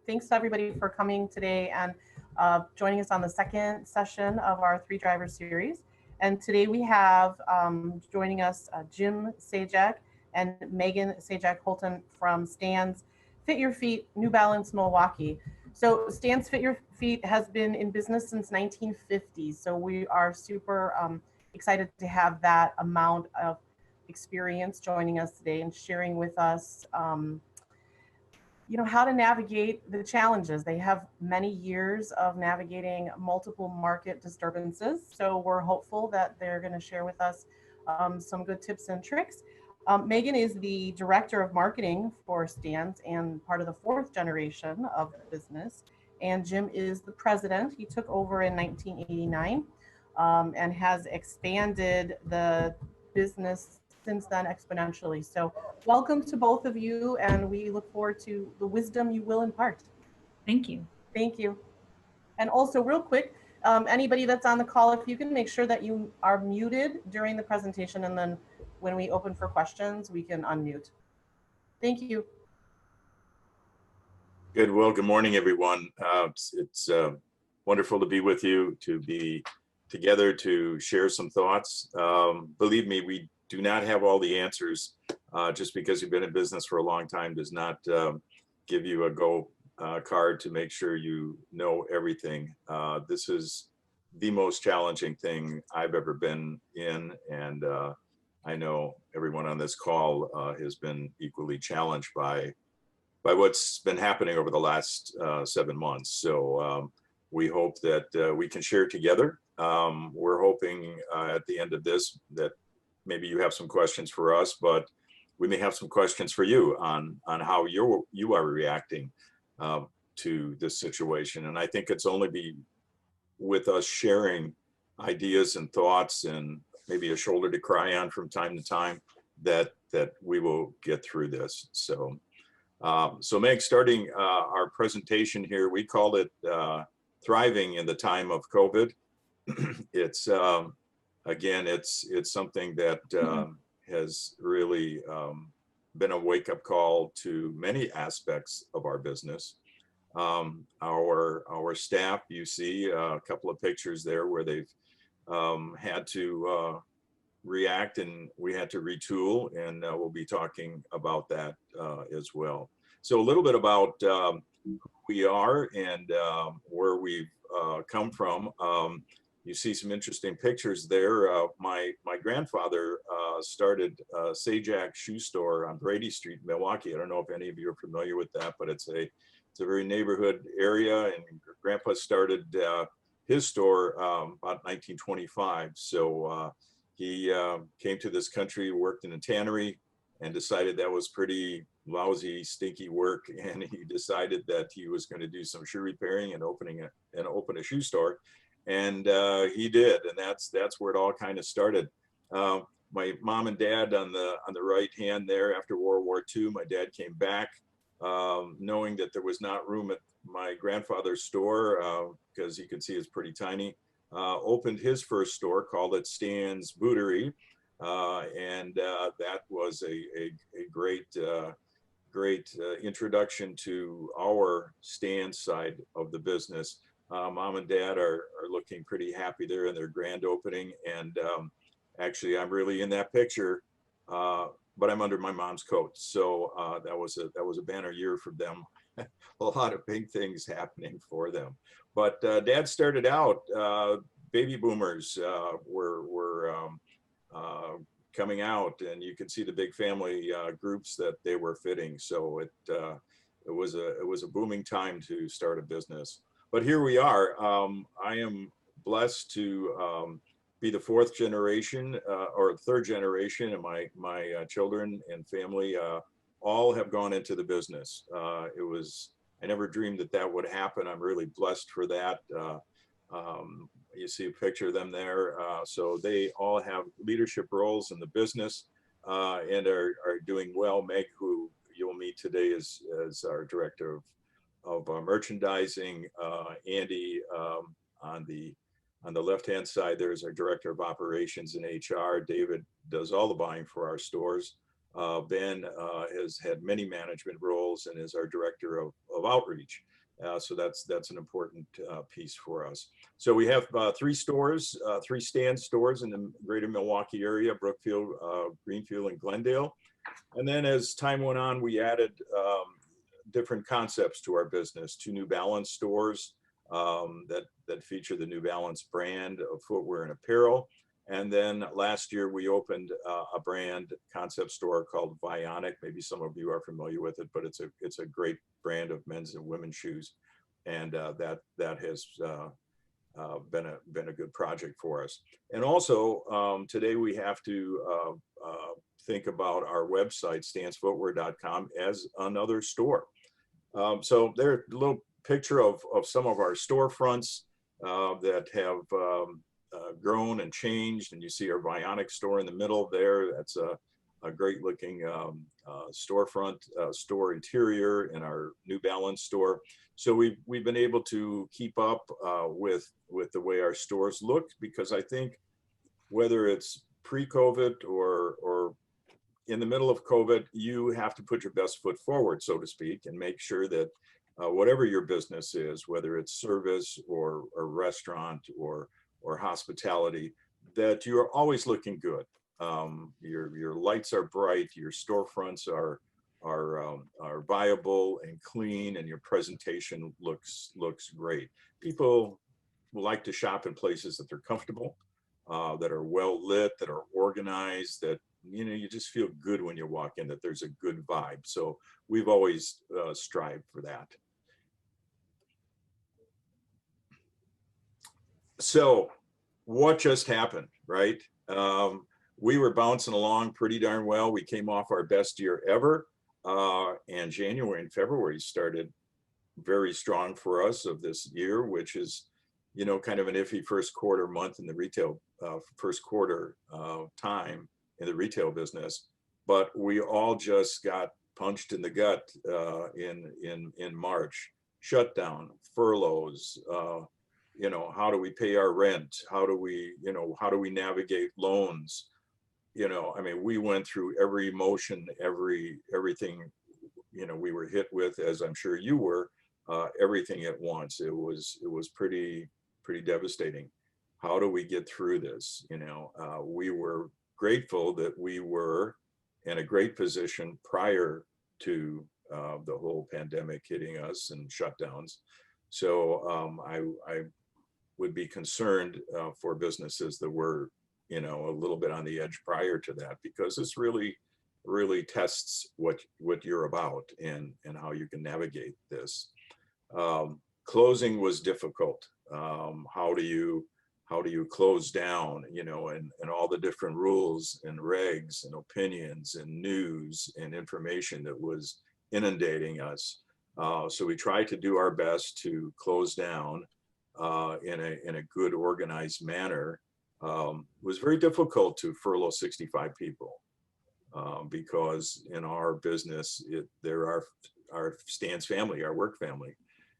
Thanks to everybody for coming today and joining us on the second session of our Three Driver series. And today we have joining us Jim Sajdak and Megan Sajdak-Holton from Stan's Fit Your Feet, New Balance Milwaukee. So Stan's Fit Your Feet has been in business since 1950. So we are super excited to have that amount of experience joining us today and sharing with us how to navigate the challenges. They have many years of navigating multiple market disturbances. So we're hopeful that they're going to share with us some good tips and tricks. Megan is the director of marketing for Stan's and part of the fourth generation of the business. And Jim is the president. He took over in 1989 and has expanded the business since then exponentially. So welcome to both of you, and we look forward to the wisdom you will impart. Thank you. Thank you. And also real quick, anybody that's on the call, if you can make sure that you are muted during the presentation, and then when we open for questions, we can unmute. Thank you. Good. Well, good morning, everyone. It's wonderful to be with you, to be together to share some thoughts. Believe me, we do not have all the answers. Just because you've been in business for a long time does not give you a go card to make sure you know everything. This is the most challenging thing I've ever been in, and I know everyone on this call has been equally challenged by what's been happening over the last 7 months. So we hope that we can share together. We're hoping at the end of this that maybe you have some questions for us, but we may have some questions for you on how you are reacting to this situation. And I think it's only be with us sharing ideas and thoughts and maybe a shoulder to cry on from time to time that we will get through this. So Meg, starting our presentation here, we called it Thriving in the Time of COVID. It's again, it's something that has really been a wake-up call to many aspects of our business. Our staff, you see a couple of pictures there where they've had to react, and we had to retool, and we'll be talking about that as well. So a little bit about who we are and where we've come from. You see some interesting pictures there. My grandfather started Sajdak Shoe Store on Brady Street, Milwaukee. I don't know if any of you are familiar with that, but it's a very neighborhood area. And Grandpa started his store about 1925. So he came to this country, worked in a tannery, and decided that was pretty lousy, stinky work. And he decided that he was going to do some shoe repairing and open a shoe store. And he did, and that's where it all kind of started. My mom and dad on the right hand there. After World War II, my dad came back, knowing that there was not room at my grandfather's store because you can see it's pretty tiny. Opened his first store, called it Stan's Bootery, and that was a great introduction to our Stan side of the business. Mom and dad are looking pretty happy there in their grand opening, and actually I'm really in that picture, but I'm under my mom's coat. So that was a banner year for them. A lot of big things happening for them. But Dad started out, baby boomers were coming out, and you can see the big family groups that they were fitting. So it was a booming time to start a business. But here we are. I am blessed to be the fourth generation or third generation, and my children and family all have gone into the business. I never dreamed that would happen. I'm really blessed for that. You see a picture of them there. So they all have leadership roles in the business and are doing well. Meg, who you'll meet today, is our director of merchandising. Andy on the left-hand side, there's our director of operations and HR. David does all the buying for our stores. Ben has had many management roles and is our director of outreach. So that's an important piece for us. So we have 3 stores, 3 stand stores in the greater Milwaukee area: Brookfield, Greenfield, and Glendale. And then as time went on, we added different concepts to our business: 2 New Balance stores that feature the New Balance brand of footwear and apparel. And then last year we opened a brand concept store called Vionic. Maybe some of you are familiar with it, but it's a great brand of men's and women's shoes, and that has been a good project for us. And also today we have to think about our website, stansfootwear.com, as another store. So there's a little picture of some of our storefronts that have grown and changed, and you see our Vionic store in the middle there. That's a great looking storefront, store interior in our New Balance store. So we've been able to keep up with the way our stores look, because I think whether it's pre-COVID or in the middle of COVID, you have to put your best foot forward, so to speak, and make sure that whatever your business is, whether it's service or restaurant or hospitality, that you're always looking good. Your lights are bright, your storefronts are viable and clean, and your presentation looks great. People like to shop in places that they're comfortable, that are well lit, that are organized, that you just feel good when you walk in, that there's a good vibe. So we've always strived for that. So what just happened, right? We were bouncing along pretty darn well. We came off our best year ever, and January and February started very strong for us of this year, which is, kind of an iffy first quarter month in the retail, first quarter time in the retail business. But we all just got punched in the gut in March. Shutdown, furloughs, how do we pay our rent? How do we navigate loans? I mean, we went through every emotion, everything, we were hit with, as I'm sure you were, everything at once. It was pretty devastating. How do we get through this? We were grateful that we were in a great position prior to the whole pandemic hitting us and shutdowns. So I would be concerned for businesses that were, a little bit on the edge prior to that, because this really tests what you're about and how you can navigate this. Closing was difficult. How do you close down, and all the different rules and regs and opinions and news and information that was inundating us. So we tried to do our best to close down in a good, organized manner. It was very difficult to furlough 65 people because in our business, there are our Stan's family, our work family.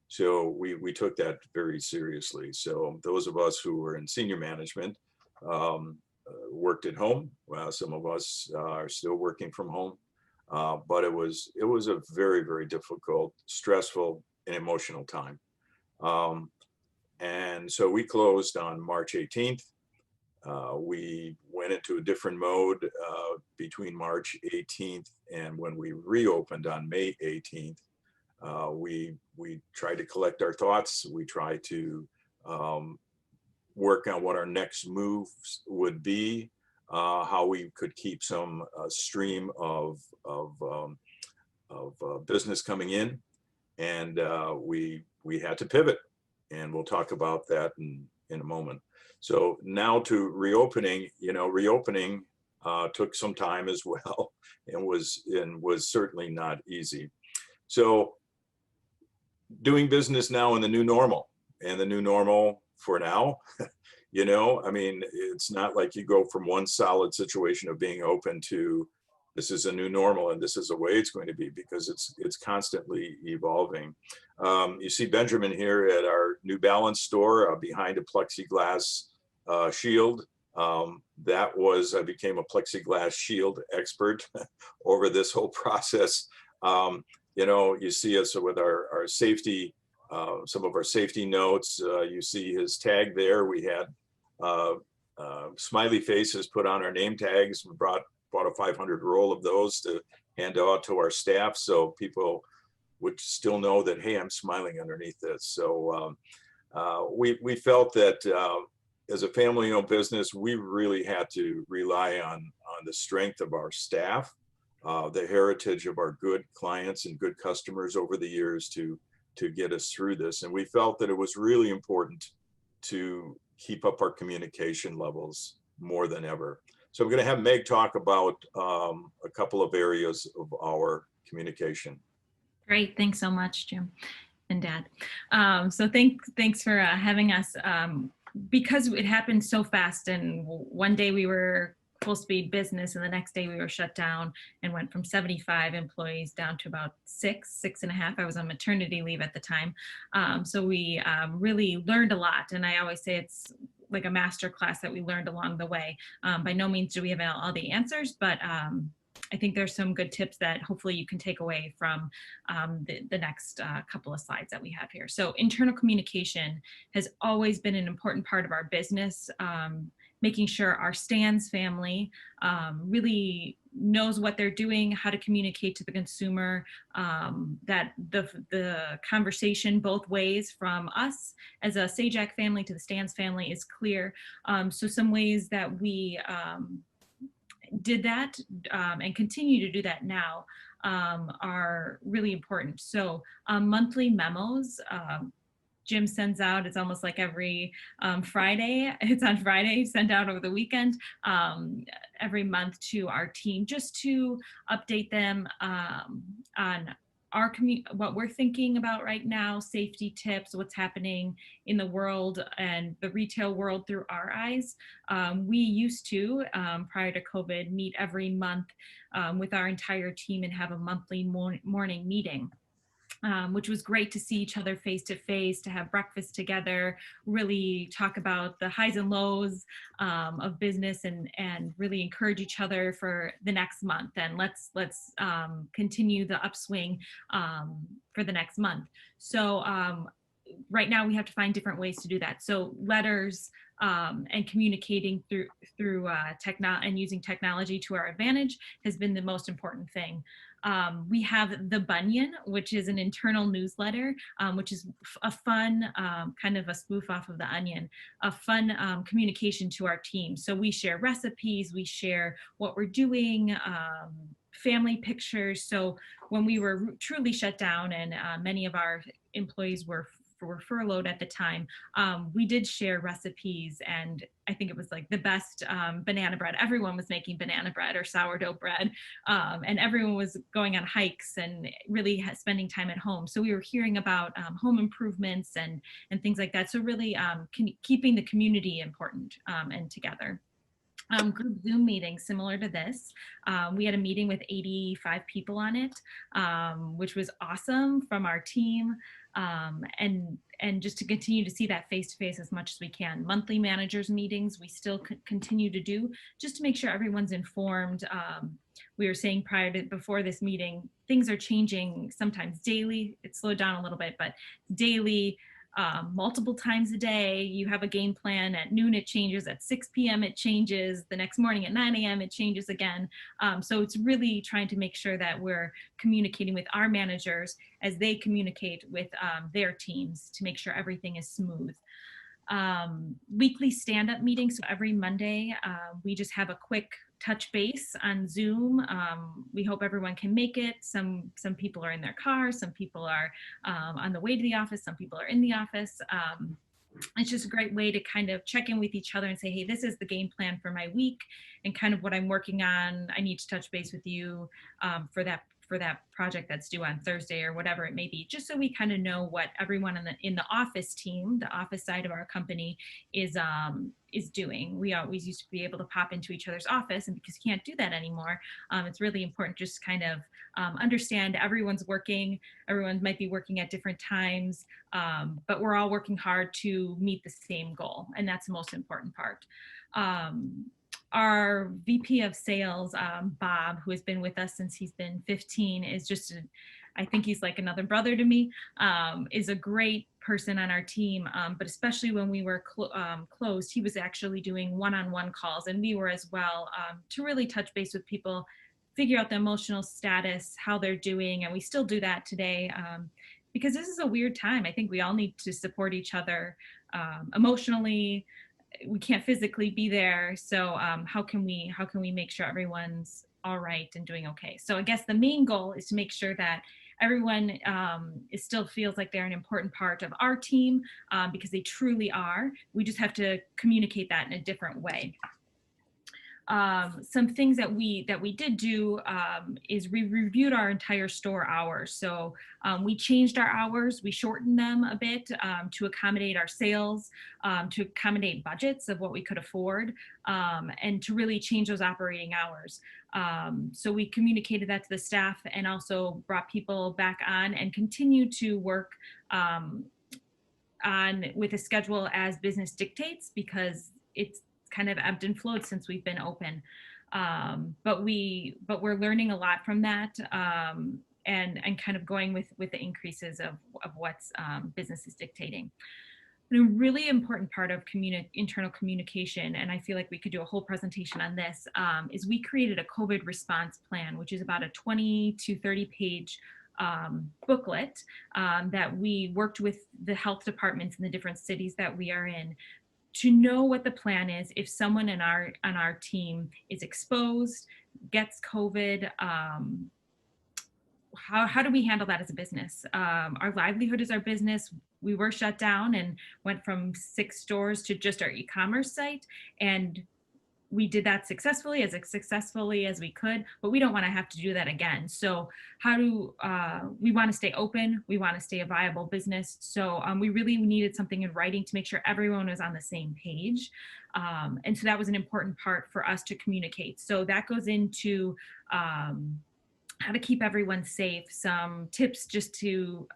So we took that very seriously. So those of us who were in senior management worked at home. Some of us are still working from home, but it was a very, very difficult, stressful, and emotional time. And so we closed on March 18th. We went into a different mode between March 18th and when we reopened on May 18th. We tried to collect our thoughts. We tried to work on what our next moves would be, how we could keep some stream of business coming in, and we had to pivot, and we'll talk about that in a moment. So now to reopening. Reopening took some time as well, and was certainly not easy. So doing business now in the new normal, and the new normal for now, I mean, it's not like you go from one solid situation of being open to this is a new normal and this is the way it's going to be, because it's constantly evolving. You see Benjamin here at our New Balance store behind a plexiglass shield. I became a plexiglass shield expert over this whole process. You know, you see us with our safety, some of our safety notes. You see his tag there. We had smiley faces put on our name tags. We bought a 500 roll of those to hand out to our staff, so people would still know that, hey, I'm smiling underneath this. So we felt that as a family-owned business, we really had to rely on the strength of our staff, the heritage of our good clients and good customers over the years to get us through this. And we felt that it was really important to keep up our communication levels more than ever. So I'm going to have Meg talk about a couple of areas of our communication. Great, thanks so much, Jim and Dad. So thanks for having us. Because it happened so fast, and one day we were full speed business, and the next day we were shut down and went from 75 employees down to about six and a half. I was on maternity leave at the time. So we really learned a lot. And I always say it's like a master class that we learned along the way. By no means do we have all the answers, but I think there's some good tips that hopefully you can take away from the next couple of slides that we have here. So internal communication has always been an important part of our business, making sure our stands family really knows what they're doing, how to communicate to the consumer, that the conversation both ways from us as a Sajdak family to the stands family is clear. So some ways that we did that and continue to do that now are really important. So monthly memos, Jim sends out, it's almost like every Friday, it's on Friday, sent out over the weekend, every month to our team, just to update them on our what we're thinking about right now, safety tips, what's happening in the world and the retail world through our eyes. We used to, prior to COVID, meet every month with our entire team and have a monthly morning meeting. Which was great to see each other face to face, to have breakfast together, really talk about the highs and lows of business, and really encourage each other for the next month. And let's continue the upswing for the next month. So right now we have to find different ways to do that. So letters and communicating through technology and using technology to our advantage has been the most important thing. We have the Bunyan, which is an internal newsletter, which is a fun, kind of a spoof off of the Onion, a fun communication to our team. So we share recipes, we share what we're doing, family pictures. So when we were truly shut down and many of our employees were furloughed at the time, we did share recipes, and I think it was like the best banana bread. Everyone was making banana bread or sourdough bread, and everyone was going on hikes and really spending time at home. So we were hearing about home improvements and things like that. So really keeping the community important and together. Group Zoom meetings similar to this. We had a meeting with 85 people on it, which was awesome from our team. And just to continue to see that face-to-face as much as we can. Monthly managers meetings, we still continue to do, just to make sure everyone's informed. We were saying before this meeting, things are changing sometimes daily. It slowed down a little bit, but daily, multiple times a day. You have a game plan. At noon it changes, at 6 p.m. it changes, the next morning at 9 a.m. it changes again. So it's really trying to make sure that we're communicating with our managers as they communicate with their teams to make sure everything is smooth. Weekly stand-up meetings. So every Monday, we just have a quick touch base on Zoom. We hope everyone can make it. Some people are in their cars, some people are on the way to the office, some people are in the office. It's just a great way to kind of check in with each other and say, hey, this is the game plan for my week and kind of what I'm working on. I need to touch base with you for that project that's due on Thursday or whatever it may be, just so we kind of know what everyone in the office team, the office side of our company is doing. We always used to be able to pop into each other's office, and because you can't do that anymore, it's really important just kind of understand everyone's working. Everyone might be working at different times, but we're all working hard to meet the same goal, and that's the most important part. Our VP of sales, Bob, who has been with us since he's been 15, is just, I think he's like another brother to me, is a great person on our team. But especially when we were closed, he was actually doing one-on-one calls, and we were as well, to really touch base with people, figure out the emotional status, how they're doing. And we still do that today, because this is a weird time. I think we all need to support each other emotionally. We can't physically be there, so how can we make sure everyone's all right and doing okay? So I guess the main goal is to make sure that everyone still feels like they're an important part of our team, because they truly are. We just have to communicate that in a different way. Some things that we did do is we reviewed our entire store hours. So we changed our hours, we shortened them a bit to accommodate our sales, to accommodate budgets of what we could afford, and to really change those operating hours. So we communicated that to the staff and also brought people back on and continue to work on with a schedule as business dictates, because it's kind of ebbed and flowed since we've been open. But we're learning a lot from that, and kind of going with the increases of what's business is dictating. And a really important part of internal communication, and I feel like we could do a whole presentation on this, is we created a COVID response plan, which is about a 20 to 30 page booklet that we worked with the health departments in the different cities that we are in, to know what the plan is if someone on our team is exposed, gets COVID. How do we handle that as a business? Our livelihood is our business. We were shut down and went from 6 stores to just our e-commerce site, and we did that successfully as we could, but we don't want to have to do that again. So how do we want to stay open? We want to stay a viable business. So we really needed something in writing to make sure everyone was on the same page. And so that was an important part for us to communicate. So that goes into how to keep everyone safe, some tips just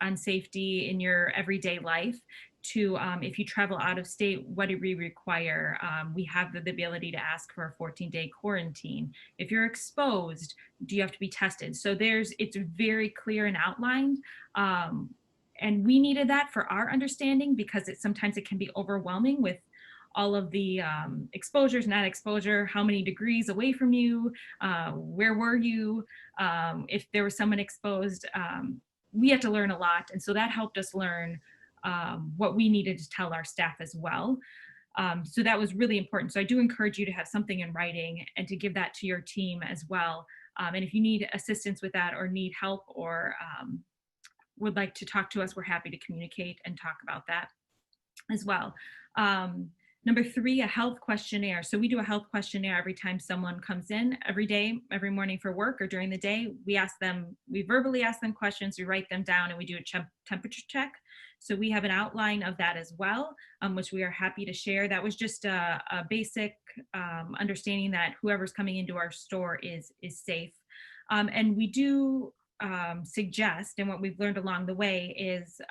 on safety in your everyday life, to if you travel out of state, what do we require? We have the ability to ask for a 14-day quarantine. If you're exposed, do you have to be tested? So it's very clear and outlined. And we needed that for our understanding, because sometimes it can be overwhelming with all of the exposures, not exposure, how many degrees away from you, where were you, if there was someone exposed. We had to learn a lot. And so that helped us learn what we needed to tell our staff as well. So that was really important. So I do encourage you to have something in writing and to give that to your team as well. And if you need assistance with that or need help or would like to talk to us, we're happy to communicate and talk about that as well. Number 3, a health questionnaire. So we do a health questionnaire every time someone comes in, every day, every morning for work or during the day. We verbally ask them questions, we write them down, and we do a temperature check. So we have an outline of that as well, which we are happy to share. That was just a basic understanding that whoever's coming into our store is safe. And we do suggest, and what we've learned along the way is,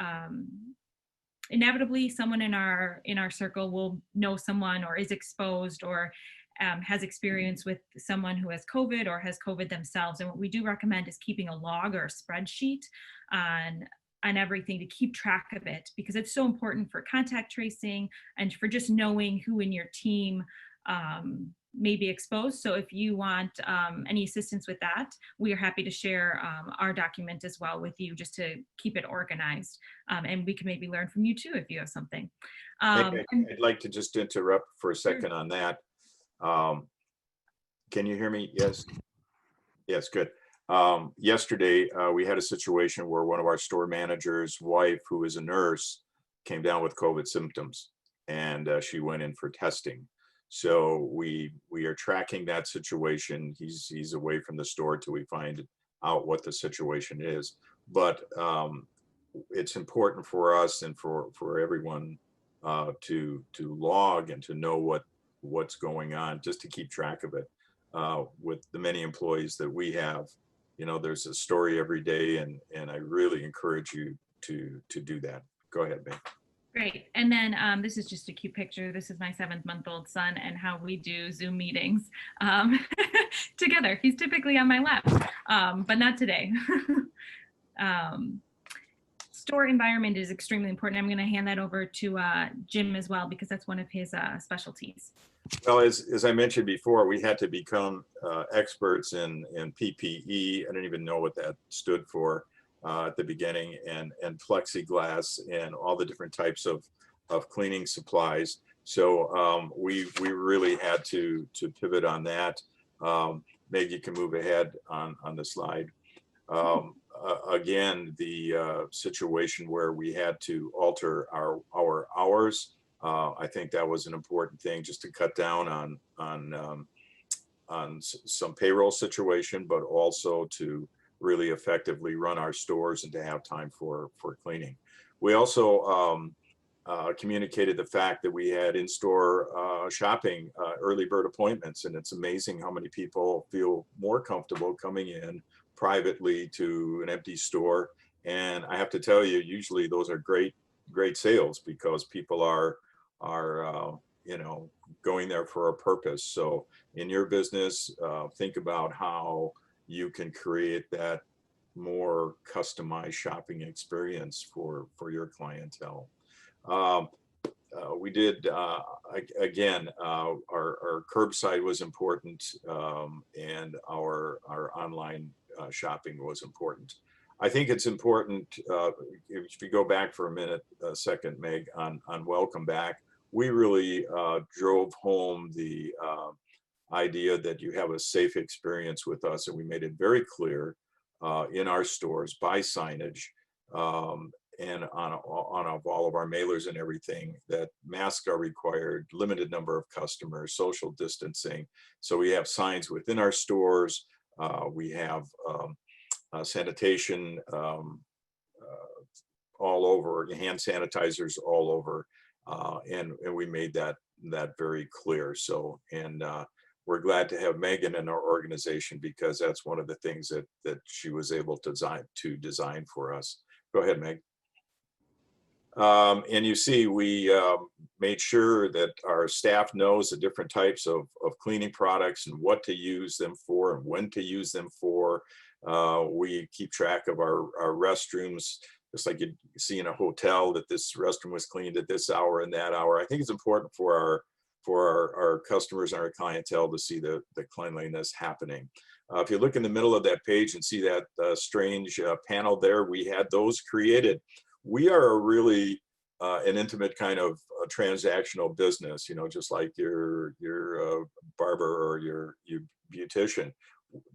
inevitably someone in our circle will know someone or is exposed or has experience with someone who has COVID or has COVID themselves. And what we do recommend is keeping a log or a spreadsheet on everything to keep track of it, because it's so important for contact tracing and for just knowing who in your team may be exposed. So if you want any assistance with that, we are happy to share our document as well with you, just to keep it organized. And we can maybe learn from you too if you have something. I'd like to just interrupt for a second on that. Can you hear me? Yes. Yes, good. Yesterday, we had a situation where one of our store managers' wife, who is a nurse, came down with COVID symptoms, and she went in for testing. So we are tracking that situation. He's away from the store till we find out what the situation is. But it's important for us and for everyone to log and to know what's going on, just to keep track of it. With the many employees that we have, you know, there's a story every day, and I really encourage you to do that. Go ahead, Ben. Great. And then this is just a cute picture. This is my 7-month-old son and how we do Zoom meetings together. He's typically on my lap, but not today. Store environment is extremely important. I'm going to hand that over to Jim as well, because that's one of his specialties. Well, as I mentioned before, we had to become experts in PPE. I didn't even know what that stood for at the beginning, and plexiglass and all the different types of cleaning supplies. So we really had to pivot on that. Meg, you can move ahead on the slide. Again, the situation where we had to alter our hours. I think that was an important thing, just to cut down on some payroll situation, but also to really effectively run our stores and to have time for cleaning. We also communicated the fact that we had in-store shopping early bird appointments, and it's amazing how many people feel more comfortable coming in privately to an empty store. And I have to tell you, usually those are great sales, because people are you know, going there for a purpose. So in your business, think about how you can create that more customized shopping experience for your clientele. We did, again, our curbside was important, and our online shopping was important. I think it's important, if you go back for a second, Meg, on Welcome Back, we really drove home the idea that you have a safe experience with us, and we made it very clear in our stores by signage and on all of our mailers and everything, that masks are required, limited number of customers, social distancing. So we have signs within our stores. We have sanitation all over, hand sanitizers all over, and we made that very clear. So, and we're glad to have Megan in our organization, because that's one of the things that she was able to design for us. Go ahead, Meg. And you see, we made sure that our staff knows the different types of cleaning products and what to use them for and when to use them for. We keep track of our restrooms, just like you see in a hotel, that this restroom was cleaned at this hour and that hour. I think it's important for our customers and our clientele to see the cleanliness happening. If you look in the middle of that page and see that strange panel there, we had those created. We are a really an intimate kind of transactional business, you know, just like your barber or your beautician.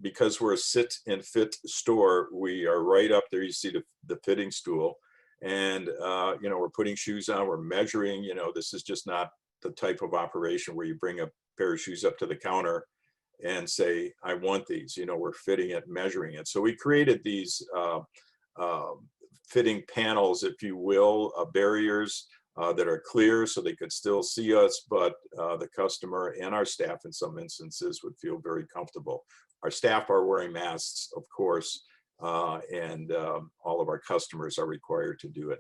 Because we're a sit and fit store, we are right up there. You see the fitting stool, and you know, we're putting shoes on, we're measuring. You know, this is just not the type of operation where you bring a pair of shoes up to the counter and say, I want these. You know, we're fitting it, measuring it. So we created these fitting panels, if you will, barriers that are clear, so they could still see us, but the customer and our staff in some instances would feel very comfortable. Our staff are wearing masks, of course, and all of our customers are required to do it.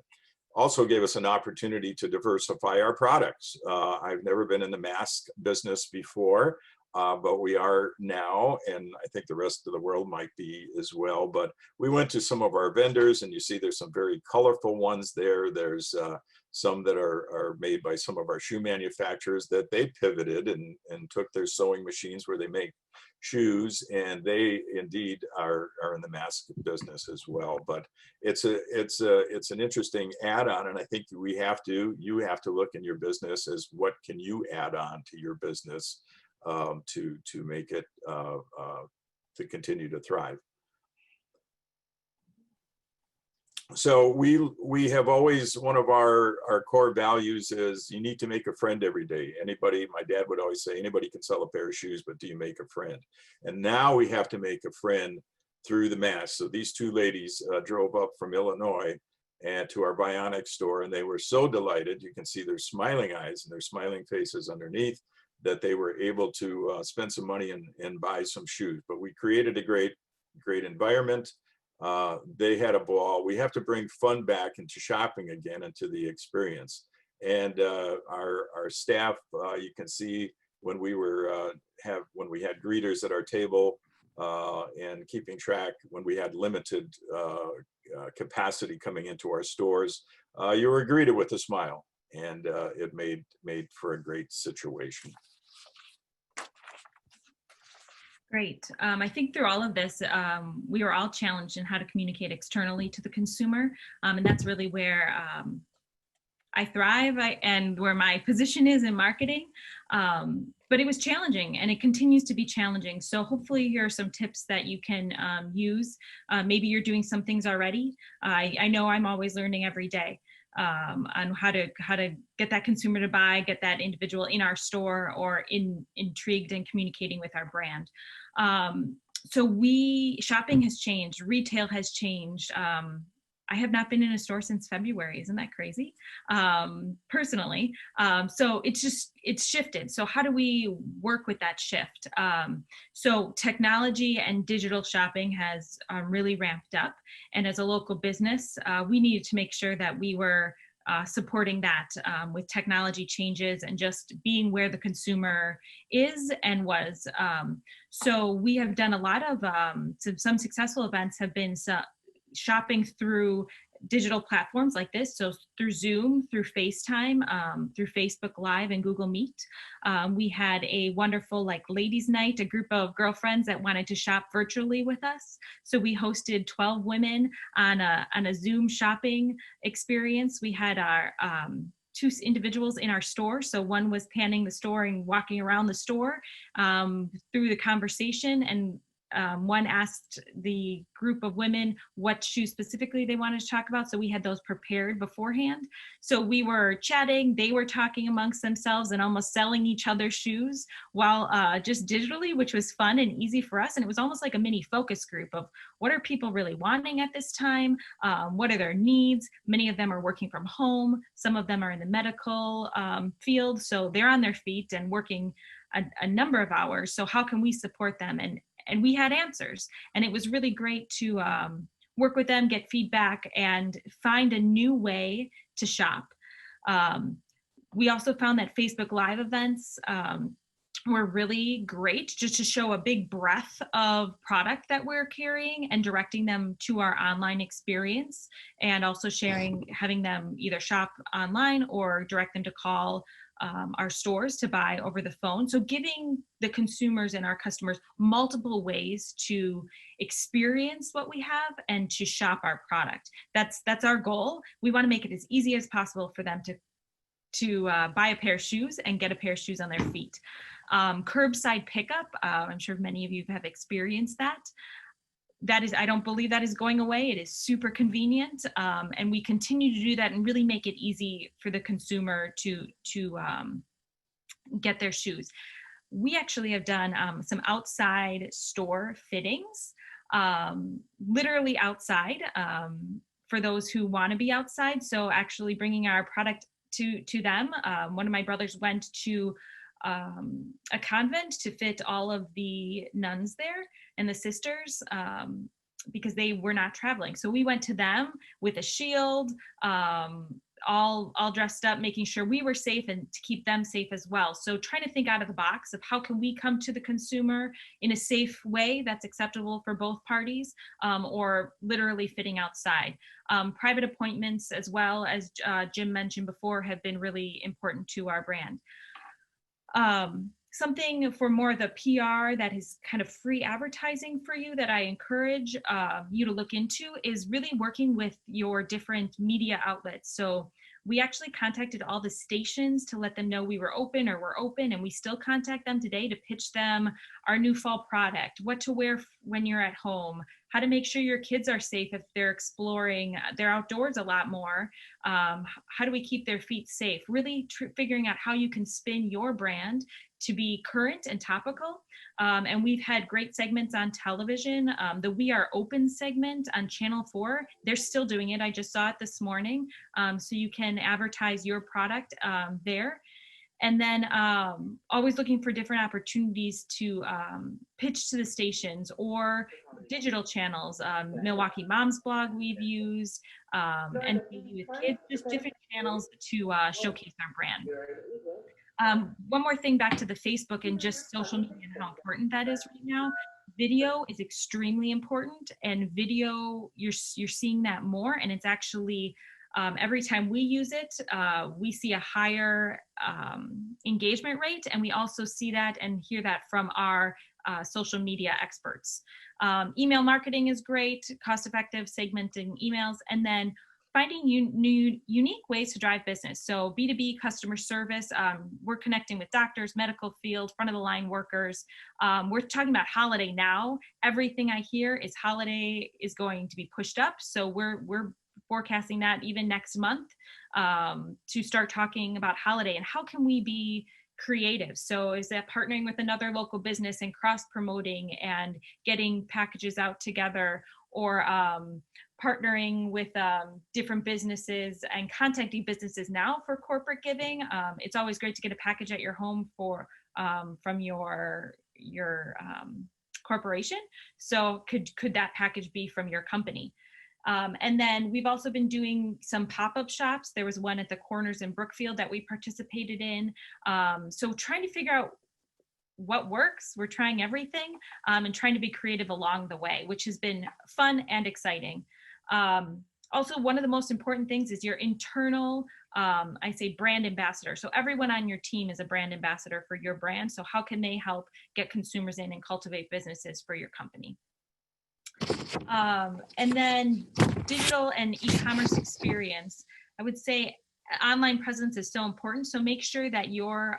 Also gave us an opportunity to diversify our products. I've never been in the mask business before, but we are now, and I think the rest of the world might be as well. But we went to some of our vendors, and you see there's some very colorful ones there. There's some that are made by some of our shoe manufacturers that they pivoted and took their sewing machines where they make shoes, and they indeed are in the mask business as well. But it's an interesting add-on, and I think you have to look in your business as what can you add on to your business to make it to continue to thrive. So we have always, one of our core values is you need to make a friend every day. Anybody, my dad would always say, anybody can sell a pair of shoes, but do you make a friend? And now we have to make a friend through the mask. So these two ladies drove up from Illinois and to our Vionic store, and they were so delighted. You can see their smiling eyes and their smiling faces underneath, that they were able to spend some money and buy some shoes. But we created a great environment. They had a ball. We have to bring fun back into shopping again, into the experience. And our staff, you can see when we were when we had greeters at our table and keeping track when we had limited capacity coming into our stores, you were greeted with a smile, and it made for a great situation. Great. I think through all of this, we were all challenged in how to communicate externally to the consumer. And that's really where I thrive and where my position is in marketing. But it was challenging, and it continues to be challenging. So hopefully here are some tips that you can use. Maybe you're doing some things already. I know I'm always learning every day on how to get that consumer to buy, get that individual in our store or intrigued and communicating with our brand. So shopping has changed, retail has changed. I have not been in a store since February. Isn't that crazy? Personally. So it's shifted. So how do we work with that shift? So technology and digital shopping has really ramped up. And as a local business, we needed to make sure that we were supporting that with technology changes and just being where the consumer is and was. So we have done a lot of, some successful events have been shopping through digital platforms like this. So through Zoom, through FaceTime, through Facebook Live and Google Meet. We had a wonderful ladies night, a group of girlfriends that wanted to shop virtually with us. So we hosted 12 women on a Zoom shopping experience. We had our two individuals in our store. So one was panning the store and walking around the store through the conversation, and one asked the group of women what shoes specifically they wanted to talk about. So we had those prepared beforehand. So we were chatting, they were talking amongst themselves and almost selling each other's shoes while just digitally, which was fun and easy for us. And it was almost like a mini focus group of what are people really wanting at this time? What are their needs? Many of them are working from home. Some of them are in the medical field. So they're on their feet and working a number of hours. So how can we support them? And we had answers, and it was really great to work with them, get feedback, and find a new way to shop. We also found that Facebook Live events were really great just to show a big breadth of product that we're carrying and directing them to our online experience, and also having them either shop online or direct them to call our stores to buy over the phone. So giving the consumers and our customers multiple ways to experience what we have and to shop our product. That's our goal. We want to make it as easy as possible for them to buy a pair of shoes and get a pair of shoes on their feet. Curbside pickup, I'm sure many of you have experienced that. I don't believe that is going away. It is super convenient, and we continue to do that and really make it easy for the consumer to get their shoes. We actually have done some outside store fittings, literally outside, for those who want to be outside. So actually bringing our product to them. One of my brothers went to a convent to fit all of the nuns there and the sisters because they were not traveling. So we went to them with a shield, all dressed up, making sure we were safe and to keep them safe as well. So trying to think out of the box of how can we come to the consumer in a safe way that's acceptable for both parties, or literally fitting outside. Private appointments, as well as Jim mentioned before, have been really important to our brand. Something for more of the PR that is kind of free advertising for you that I encourage you to look into is really working with your different media outlets. So we actually contacted all the stations to let them know we were open or we're open, and we still contact them today to pitch them our new fall product, what to wear when you're at home, how to make sure your kids are safe if they're exploring, they're outdoors a lot more, how do we keep their feet safe, really figuring out how you can spin your brand to be current and topical. And we've had great segments on television. The We Are Open segment on Channel 4, they're still doing it. I just saw it this morning. So you can advertise your product there. And then always looking for different opportunities to pitch to the stations or digital channels. Milwaukee Moms Blog we've used, and TV with Kids, just different channels to showcase our brand. One more thing back to the Facebook and just social media and how important that is right now. Video is extremely important, and video, you're seeing that more, and it's actually every time we use it, we see a higher engagement rate, and we also see that and hear that from our social media experts. Email marketing is great, cost-effective segmenting emails, and then finding unique ways to drive business. So B2B customer service, we're connecting with doctors, medical field, front of the line workers. We're talking about holiday now. Everything I hear is holiday is going to be pushed up. So we're forecasting that even next month to start talking about holiday and how can we be creative. So is that partnering with another local business and cross promoting and getting packages out together, or partnering with different businesses and contacting businesses now for corporate giving. It's always great to get a package at your home for from your corporation. So could that package be from your company? And then we've also been doing some pop-up shops. There was one at the Corners in Brookfield that we participated in. So trying to figure out what works. We're trying everything and trying to be creative along the way, which has been fun and exciting. Also, one of the most important things is your internal, I say brand ambassador. So everyone on your team is a brand ambassador for your brand. So how can they help get consumers in and cultivate businesses for your company? And then digital and e-commerce experience. I would say online presence is so important. So make sure that your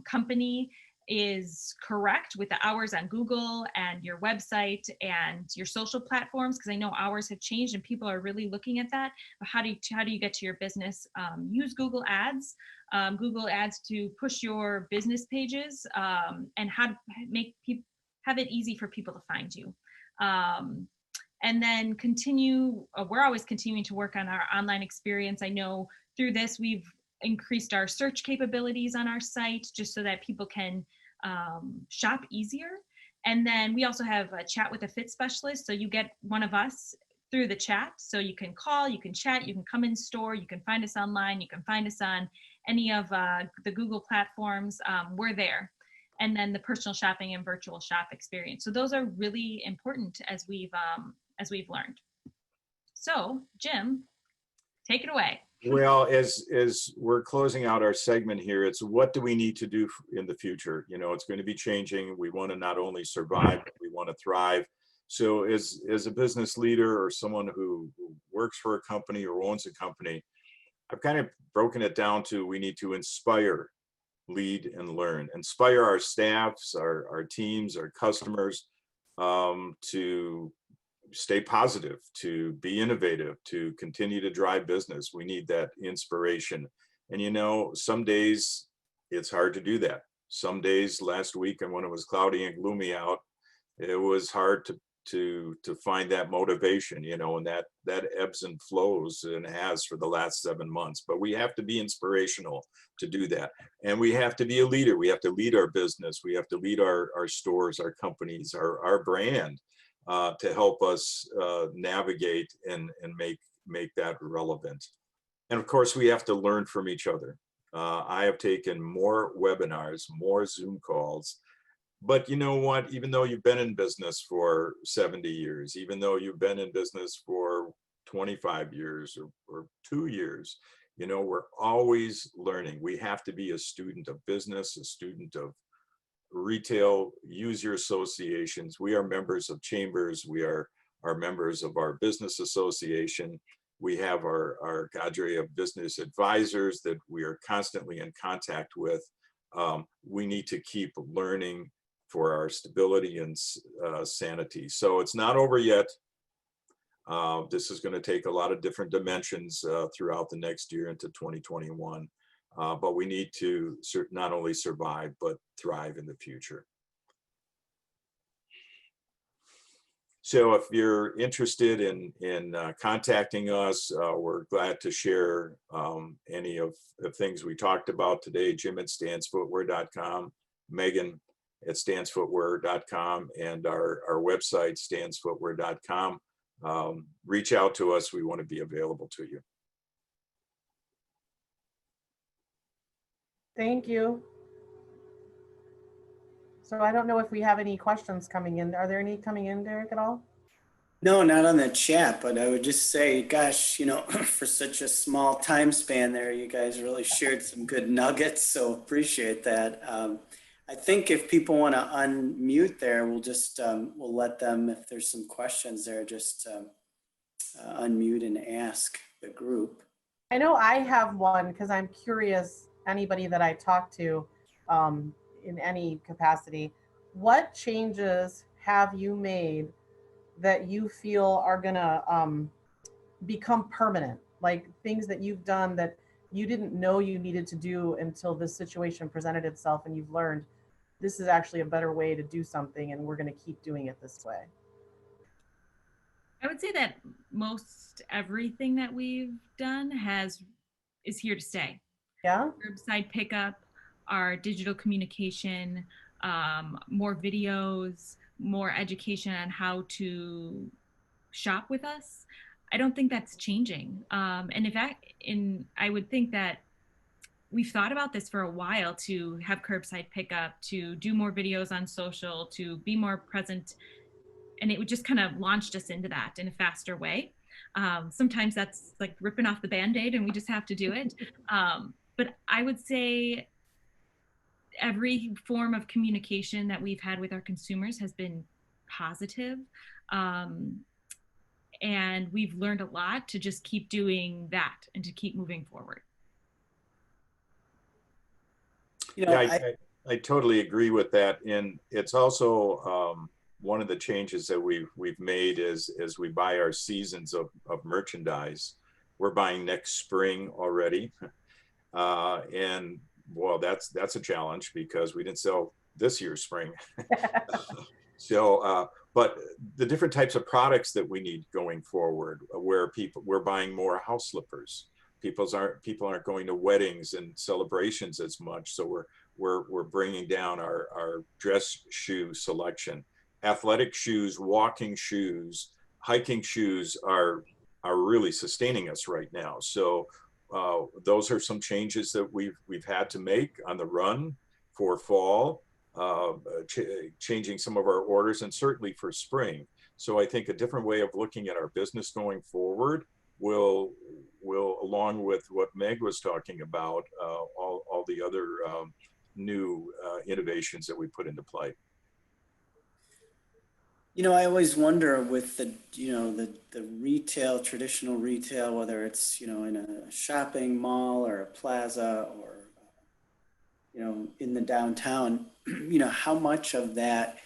company is correct with the hours on Google and your website and your social platforms, because I know hours have changed and people are really looking at that. But how do you get to your business? Use Google Ads to push your business pages and how to make people have it easy for people to find you. And then we're always continuing to work on our online experience. I know through this, we've increased our search capabilities on our site just so that people can shop easier. And then we also have a chat with a fit specialist. So you get one of us through the chat. So you can call, you can chat, you can come in store, you can find us online, you can find us on any of the Google platforms. We're there. And then the personal shopping and virtual shop experience. So those are really important as we've learned. So Jim, take it away. Well, as we're closing out our segment here, it's what do we need to do in the future? You know, it's going to be changing. We want to not only survive, but we want to thrive. So as a business leader or someone who works for a company or owns a company, I've kind of broken it down to we need to inspire, lead, and learn. Inspire our staffs, our teams, our customers to stay positive, to be innovative, to continue to drive business. We need that inspiration. And you know, some days it's hard to do that. Some days last week, and when it was cloudy and gloomy out, it was hard to find that motivation, you know, and that ebbs and flows and has for the last 7 months. But we have to be inspirational to do that. And we have to be a leader. We have to lead our business. We have to lead our stores, our companies, our brand. To help us navigate and make that relevant. And of course, we have to learn from each other. I have taken more webinars, more Zoom calls, but you know what? Even though you've been in business for 70 years, even though you've been in business for 25 years or 2 years, you know, we're always learning. We have to be a student of business, a student of retail, use your associations. We are members of chambers. We are members of our business association. We have our cadre of business advisors that we are constantly in contact with. We need to keep learning for our stability and sanity. So it's not over yet. This is going to take a lot of different dimensions throughout the next year into 2021. But we need to not only survive, but thrive in the future. So if you're interested in contacting us, we're glad to share any of the things we talked about today. Jim at stansfootwear.com, Megan at stansfootwear.com, and our website, stansfootwear.com. Reach out to us. We want to be available to you. Thank you. So I don't know if we have any questions coming in. Are there any coming in, Derek, at all? No, not on the chat, but I would just say, gosh, you know, for such a small time span there, you guys really shared some good nuggets, so appreciate that. I think if people want to unmute there, we'll just, we'll let them, if there's some questions there, just unmute and ask the group. I know I have one because I'm curious, anybody that I talk to in any capacity, what changes have you made that you feel are gonna become permanent? Like things that you've done that you didn't know you needed to do until this situation presented itself and you've learned this is actually a better way to do something and we're gonna keep doing it this way. I would say that most everything that we've done is here to stay. Yeah? Curbside pickup, our digital communication, more videos, more education on how to shop with us. I don't think that's changing. And I would think that we've thought about this for a while, to have curbside pickup, to do more videos on social, to be more present. And it would just kind of launched us into that in a faster way. Sometimes that's like ripping off the Band-Aid and we just have to do it. But I would say every form of communication that we've had with our consumers has been positive. And we've learned a lot to just keep doing that and to keep moving forward. You know, Yeah, I totally agree with that. And it's also one of the changes that we've made is as we buy our seasons of merchandise, we're buying next spring already. And well, that's a challenge because we didn't sell this year's spring. So, but the different types of products that we need going forward, where we're buying more house slippers. People aren't going to weddings and celebrations as much. So we're bringing down our dress shoe selection. Athletic shoes, walking shoes, hiking shoes are really sustaining us right now. So those are some changes that we've had to make on the run for fall, changing some of our orders, and certainly for spring. So I think a different way of looking at our business going forward will along with what Meg was talking about, all the other new innovations that we put into play. You know, I always wonder with the, you know, the retail, traditional retail, whether it's, you know, in a shopping mall or a plaza or, you know, in the downtown, you know, how much of that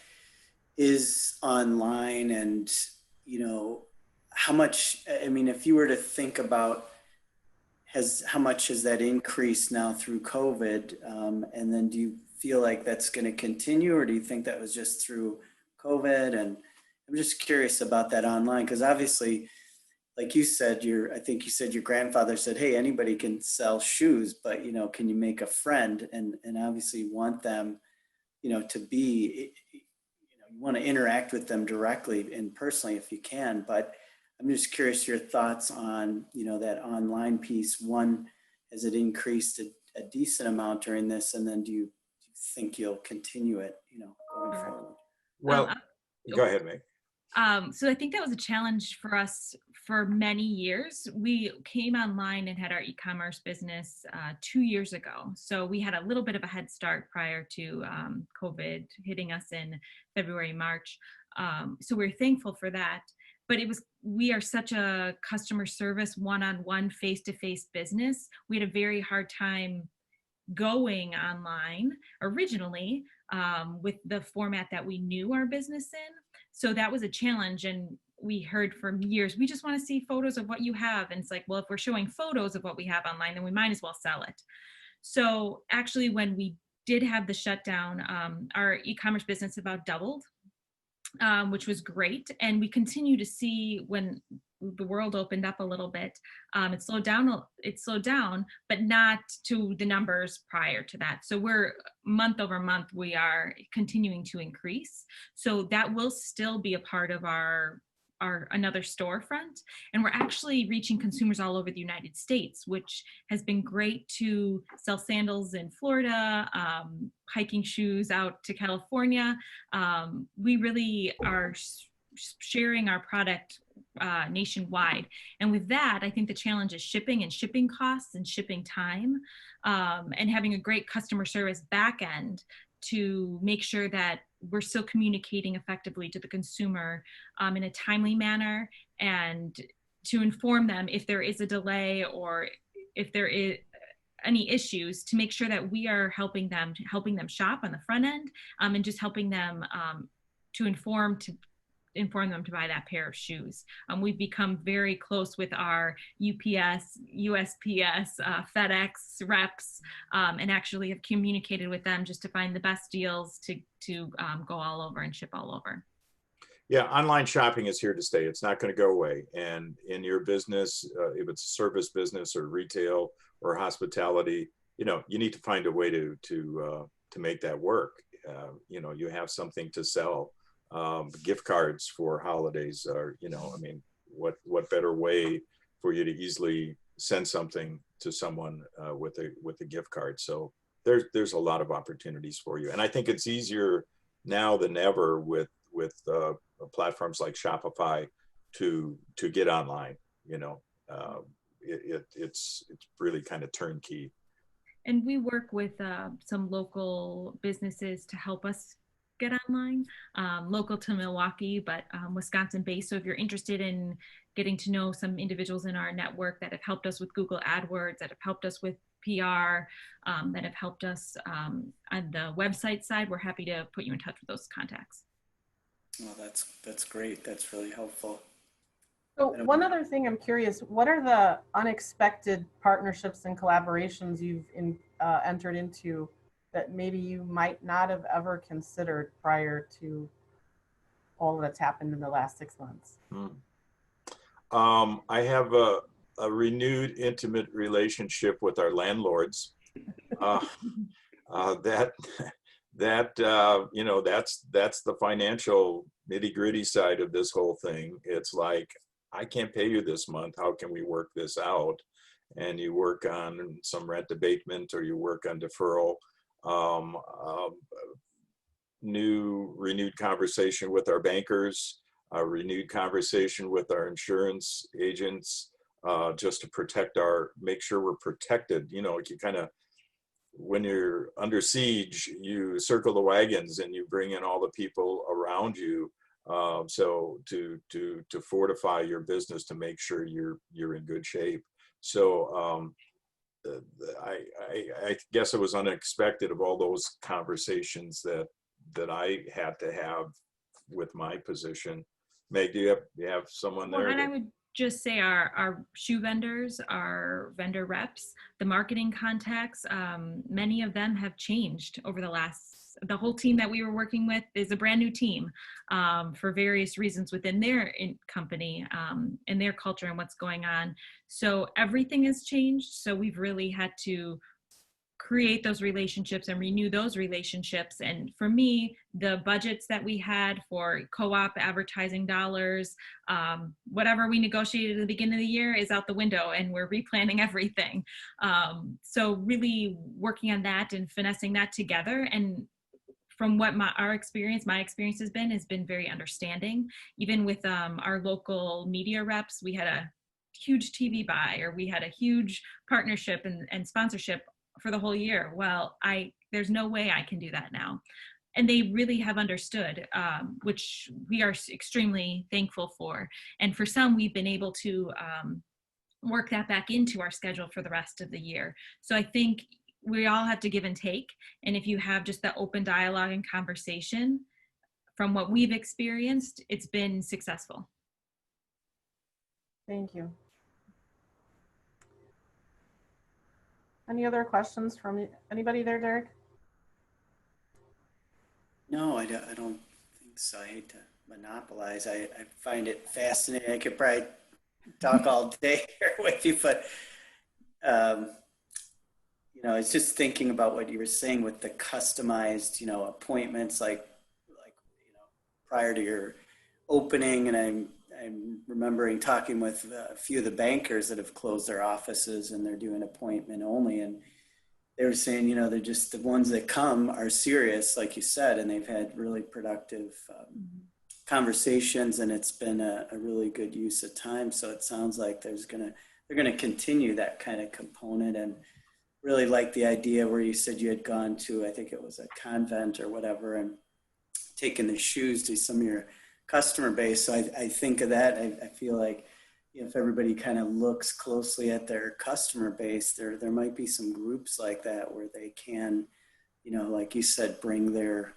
is online and, you know, how much, I mean, if you were to think about how much has that increased now through COVID? And then do you feel like that's going to continue, or do you think that was just through COVID? And I'm just curious about that online, because obviously, like you said, I think you said your grandfather said, hey, anybody can sell shoes, but, you know, can you make a friend? And obviously you want them, you know, to be, you know, you want to interact with them directly and personally if you can. But I'm just curious your thoughts on, you know, that online piece. One, has it increased a decent amount during this? And then do you think you'll continue it, you know, going forward? Well, go ahead, Meg. So I think that was a challenge for us for many years. We came online and had our e-commerce business 2 years ago. So we had a little bit of a head start prior to COVID hitting us in February, March. So we're thankful for that. But we are such a customer service, one-on-one, face-to-face business. We had a very hard time going online originally with the format that we knew our business in. So that was a challenge. And we heard for years, we just want to see photos of what you have. And it's like, well, if we're showing photos of what we have online, then we might as well sell it. So actually, when we did have the shutdown, our e-commerce business about doubled. which was great. And we continue to see when the world opened up a little bit, it slowed down, but not to the numbers prior to that. So we're month over month, we are continuing to increase. So that will still be a part of our another storefront. And we're actually reaching consumers all over the United States, which has been great to sell sandals in Florida, hiking shoes out to California. We really are sharing our product nationwide. And with that, I think the challenge is shipping and shipping costs and shipping time, and having a great customer service back end to make sure that we're still communicating effectively to the consumer in a timely manner, and to inform them if there is a delay or if there is any issues, to make sure that we are helping them shop on the front end, and just helping them to inform them to buy that pair of shoes. We've become very close with our UPS, USPS, FedEx reps, and actually have communicated with them just to find the best deals to go all over and ship all over. Yeah, online shopping is here to stay. It's not going to go away. And in your business, if it's a service business or retail or hospitality, you need to find a way to make that work. You have something to sell. Gift cards for holidays are, what better way for you to easily send something to someone with a gift card. So there's a lot of opportunities for you. And I think it's easier now than ever with platforms like Shopify to get online. It's really kind of turnkey. And we work with some local businesses to help us get online, local to Milwaukee, but Wisconsin based. So if you're interested in getting to know some individuals in our network that have helped us with Google AdWords, that have helped us with PR, that have helped us on the website side, we're happy to put you in touch with those contacts. Well, that's great. That's really helpful. So one other thing I'm curious, what are the unexpected partnerships and collaborations you've entered into that maybe you might not have ever considered prior to all that's happened in the last 6 months? I have a renewed intimate relationship with our landlords. That's the financial nitty-gritty side of this whole thing. It's like, I can't pay you this month. How can we work this out? And you work on some rent abatement, or you work on deferral. Renewed conversation with our bankers, a renewed conversation with our insurance agents, just to make sure we're protected. You kind of, when you're under siege, you circle the wagons and you bring in all the people around you. So to fortify your business, to make sure you're in good shape. So I guess it was unexpected of all those conversations that I had to have with my position. Meg, do you have someone there? Well, and I would just say our shoe vendors, our vendor reps, the marketing contacts, many of them have changed over the whole team that we were working with is a brand new team for various reasons within their company and their culture and what's going on. So everything has changed. So we've really had to create those relationships and renew those relationships. And for me, the budgets that we had for co-op advertising dollars, whatever we negotiated at the beginning of the year is out the window, and we're replanning everything. So really working on that and finessing that together. And from what my experience has been very understanding. Even with our local media reps, we had a huge TV buy, or we had a huge partnership and sponsorship for the whole year. Well, there's no way I can do that now. And they really have understood, which we are extremely thankful for. And for some, we've been able to work that back into our schedule for the rest of the year. So I think we all have to give and take. And if you have just that open dialogue and conversation, from what we've experienced, it's been successful. Thank you. Any other questions from anybody there, Derek? No, I don't think so. I hate to monopolize. I find it fascinating. I could probably talk all day here with you, but you know, it's just thinking about what you were saying with the customized, you know, appointments, like you know, prior to your opening, and I'm remembering talking with a few of the bankers that have closed their offices and they're doing appointment only, and they were saying, you know, they're just the ones that come are serious, like you said, and they've had really productive conversations, and it's been a really good use of time. So it sounds like they're gonna continue that kind of component, and really like the idea where you said you had gone to, I think it was a convent or whatever, and taken the shoes to some of your customer base. So I think of that. I feel like, you know, if everybody kind of looks closely at their customer base, there might be some groups like that where they can, you know, like you said, bring their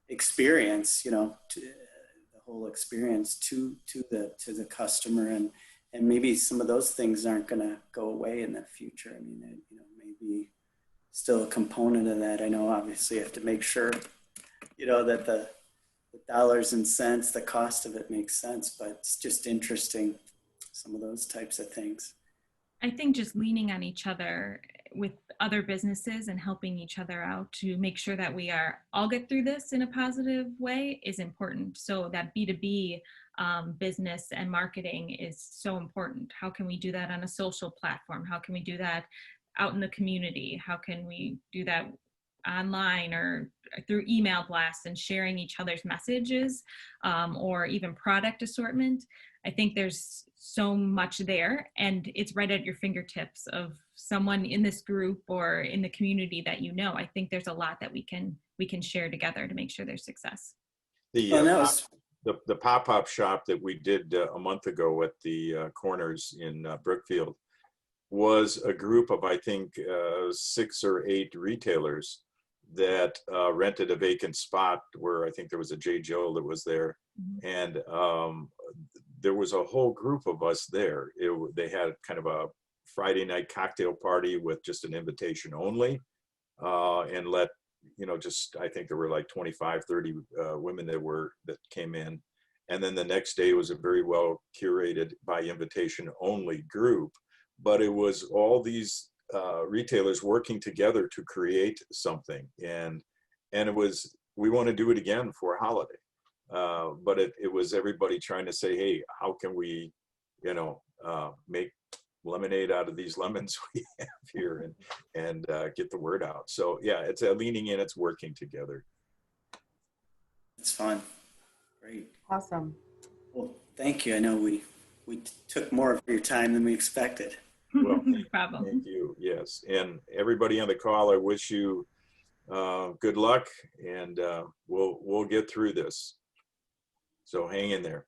experience, you know, to the whole experience to the customer, and maybe some of those things aren't going to go away in the future. I mean, you know, maybe still a component of that. I know obviously you have to make sure, you know, that the dollars and cents, the cost of it makes sense, but it's just interesting, some of those types of things. I think just leaning on each other with other businesses and helping each other out to make sure that we are all get through this in a positive way is important. So that B2B business and marketing is so important. How can we do that on a social platform? How can we do that out in the community? How can we do that online or through email blasts and sharing each other's messages, or even product assortment? I think there's so much there, and it's right at your fingertips of someone in this group or in the community that you know. I think there's a lot that we can share together to make sure there's success. The pop-up shop that we did a month ago at the Corners in Brookfield was a group of, I think, 6 or 8 retailers that rented a vacant spot where I think there was a J. Jill that was there. Mm-hmm. And there was a whole group of us there. They had kind of a Friday night cocktail party with just an invitation only, and let, you know, just, I think there were like 25, 30 women that came in. And then the next day was a very well curated by invitation only group, but it was all these retailers working together to create something. And it was, we want to do it again for a holiday. But it was everybody trying to say, hey, how can we, you know, make lemonade out of these lemons we have here, and get the word out. So yeah, it's leaning in, it's working together. It's fun. Great. Awesome. Well, thank you. I know we took more of your time than we expected. Well, no problem. Thank you. Yes. And everybody on the call, I wish you good luck, and we'll get through this. So hang in there.